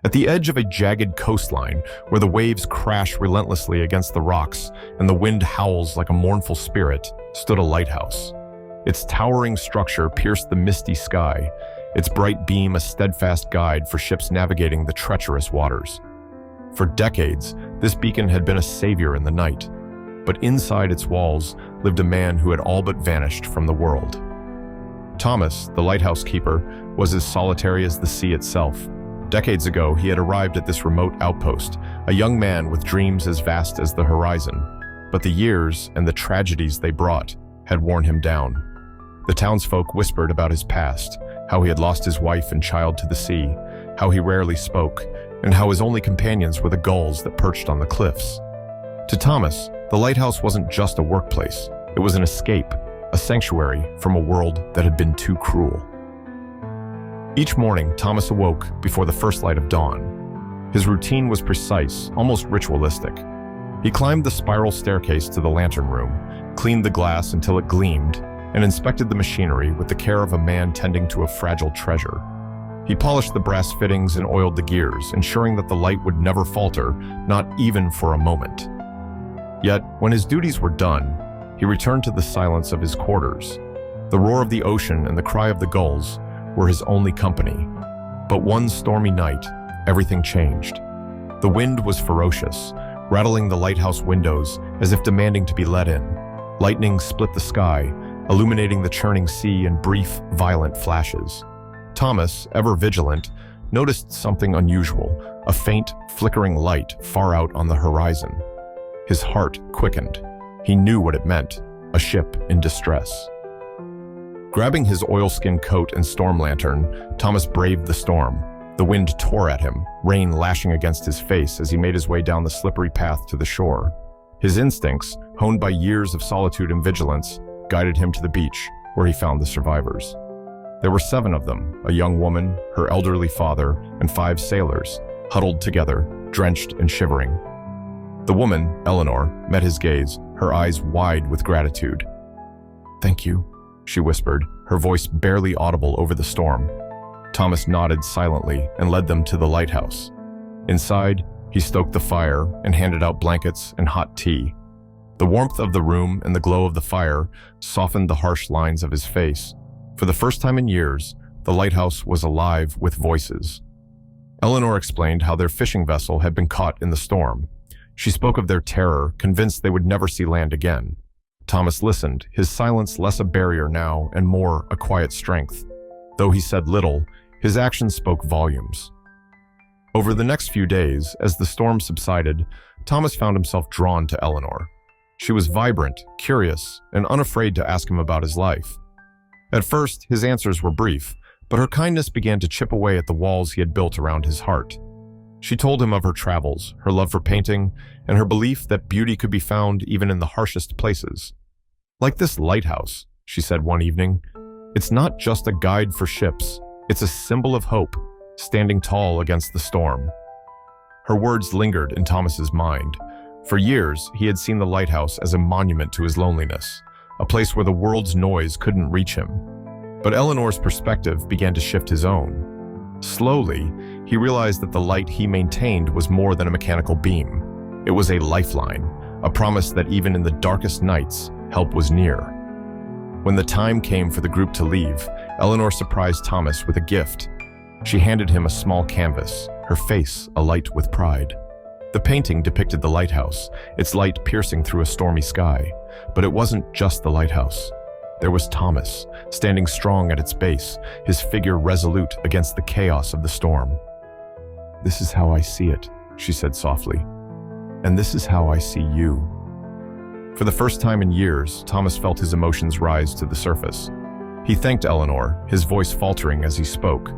At the edge of a jagged coastline, where the waves crash relentlessly against the rocks and the wind howls like a mournful spirit, stood a lighthouse. Its towering structure pierced the misty sky, its bright beam a steadfast guide for ships navigating the treacherous waters. For decades, this beacon had been a savior in the night, but inside its walls lived a man who had all but vanished from the world. Thomas, the lighthouse keeper, was as solitary as the sea itself. Decades ago, he had arrived at this remote outpost, a young man with dreams as vast as the horizon. But the years and the tragedies they brought had worn him down. The townsfolk whispered about his past, how he had lost his wife and child to the sea, how he rarely spoke, and how his only companions were the gulls that perched on the cliffs. To Thomas, the lighthouse wasn't just a workplace. It was an escape, a sanctuary from a world that had been too cruel. Each morning, Thomas awoke before the first light of dawn. His routine was precise, almost ritualistic. He climbed the spiral staircase to the lantern room, cleaned the glass until it gleamed, and inspected the machinery with the care of a man tending to a fragile treasure. He polished the brass fittings and oiled the gears, ensuring that the light would never falter, not even for a moment. Yet, when his duties were done, he returned to the silence of his quarters. The roar of the ocean and the cry of the gulls were his only company. But one stormy night, everything changed. The wind was ferocious, rattling the lighthouse windows as if demanding to be let in. Lightning split the sky, illuminating the churning sea in brief, violent flashes. Thomas, ever vigilant, noticed something unusual, a faint, flickering light far out on the horizon. His heart quickened. He knew what it meant, a ship in distress. Grabbing his oilskin coat and storm lantern, Thomas braved the storm. The wind tore at him, rain lashing against his face as he made his way down the slippery path to the shore. His instincts, honed by years of solitude and vigilance, guided him to the beach, where he found the survivors. There were 7 of them, a young woman, her elderly father, and 5 sailors, huddled together, drenched and shivering. The woman, Eleanor, met his gaze, her eyes wide with gratitude. "Thank you," she whispered, her voice barely audible over the storm. Thomas nodded silently and led them to the lighthouse. Inside, he stoked the fire and handed out blankets and hot tea. The warmth of the room and the glow of the fire softened the harsh lines of his face. For the first time in years, the lighthouse was alive with voices. Eleanor explained how their fishing vessel had been caught in the storm. She spoke of their terror, convinced they would never see land again. Thomas listened, his silence less a barrier now and more a quiet strength. Though he said little, his actions spoke volumes. Over the next few days, as the storm subsided, Thomas found himself drawn to Eleanor. She was vibrant, curious, and unafraid to ask him about his life. At first, his answers were brief, but her kindness began to chip away at the walls he had built around his heart. She told him of her travels, her love for painting, and her belief that beauty could be found even in the harshest places. "Like this lighthouse," she said one evening, "it's not just a guide for ships, it's a symbol of hope, standing tall against the storm." Her words lingered in Thomas's mind. For years, he had seen the lighthouse as a monument to his loneliness, a place where the world's noise couldn't reach him. But Eleanor's perspective began to shift his own. Slowly, he realized that the light he maintained was more than a mechanical beam. It was a lifeline, a promise that even in the darkest nights, help was near. When the time came for the group to leave, Eleanor surprised Thomas with a gift. She handed him a small canvas, her face alight with pride. The painting depicted the lighthouse, its light piercing through a stormy sky. But it wasn't just the lighthouse. There was Thomas, standing strong at its base, his figure resolute against the chaos of the storm. "This is how I see it," she said softly. "And this is how I see you." For the first time in years, Thomas felt his emotions rise to the surface. He thanked Eleanor, his voice faltering as he spoke.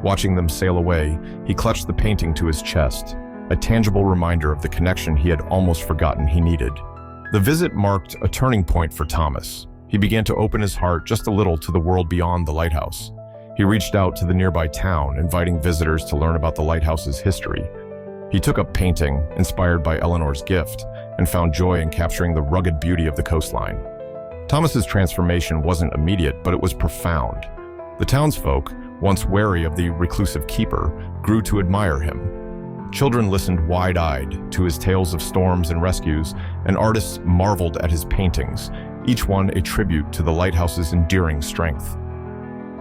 Watching them sail away, he clutched the painting to his chest, a tangible reminder of the connection he had almost forgotten he needed. The visit marked a turning point for Thomas. He began to open his heart just a little to the world beyond the lighthouse. He reached out to the nearby town, inviting visitors to learn about the lighthouse's history. He took up painting, inspired by Eleanor's gift, and found joy in capturing the rugged beauty of the coastline. Thomas's transformation wasn't immediate, but it was profound. The townsfolk, once wary of the reclusive keeper, grew to admire him. Children listened wide-eyed to his tales of storms and rescues, and artists marveled at his paintings, each one a tribute to the lighthouse's enduring strength.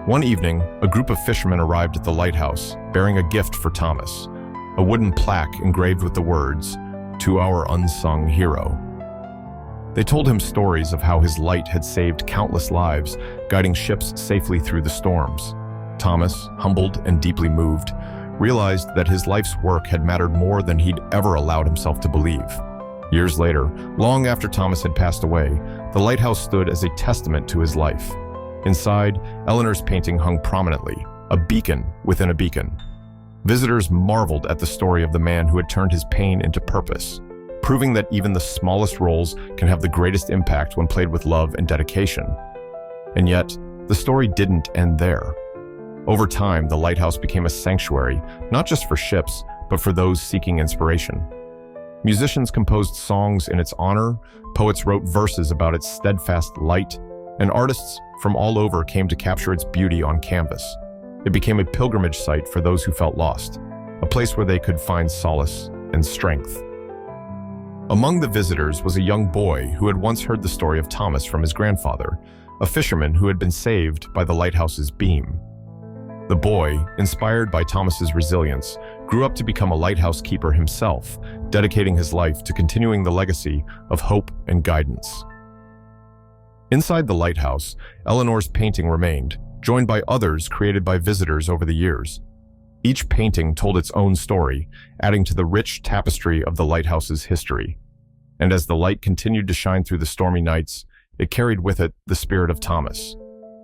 One evening, a group of fishermen arrived at the lighthouse, bearing a gift for Thomas, a wooden plaque engraved with the words, "To our unsung hero." They told him stories of how his light had saved countless lives, guiding ships safely through the storms. Thomas, humbled and deeply moved, realized that his life's work had mattered more than he'd ever allowed himself to believe. Years later, long after Thomas had passed away, the lighthouse stood as a testament to his life. Inside, Eleanor's painting hung prominently, a beacon within a beacon. Visitors marveled at the story of the man who had turned his pain into purpose, proving that even the smallest roles can have the greatest impact when played with love and dedication. And yet, the story didn't end there. Over time, the lighthouse became a sanctuary, not just for ships, but for those seeking inspiration. Musicians composed songs in its honor, poets wrote verses about its steadfast light, and artists from all over came to capture its beauty on canvas. It became a pilgrimage site for those who felt lost, a place where they could find solace and strength. Among the visitors was a young boy who had once heard the story of Thomas from his grandfather, a fisherman who had been saved by the lighthouse's beam. The boy, inspired by Thomas's resilience, grew up to become a lighthouse keeper himself, dedicating his life to continuing the legacy of hope and guidance. Inside the lighthouse, Eleanor's painting remained, joined by others created by visitors over the years. Each painting told its own story, adding to the rich tapestry of the lighthouse's history. And as the light continued to shine through the stormy nights, it carried with it the spirit of Thomas,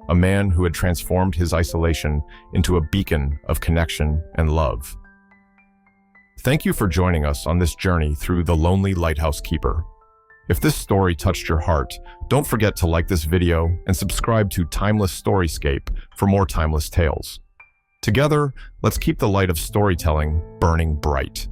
a man who had transformed his isolation into a beacon of connection and love. Thank you for joining us on this journey through The Lonely Lighthouse Keeper. If this story touched your heart, don't forget to like this video and subscribe to Timeless Storyscape for more timeless tales. Together, let's keep the light of storytelling burning bright.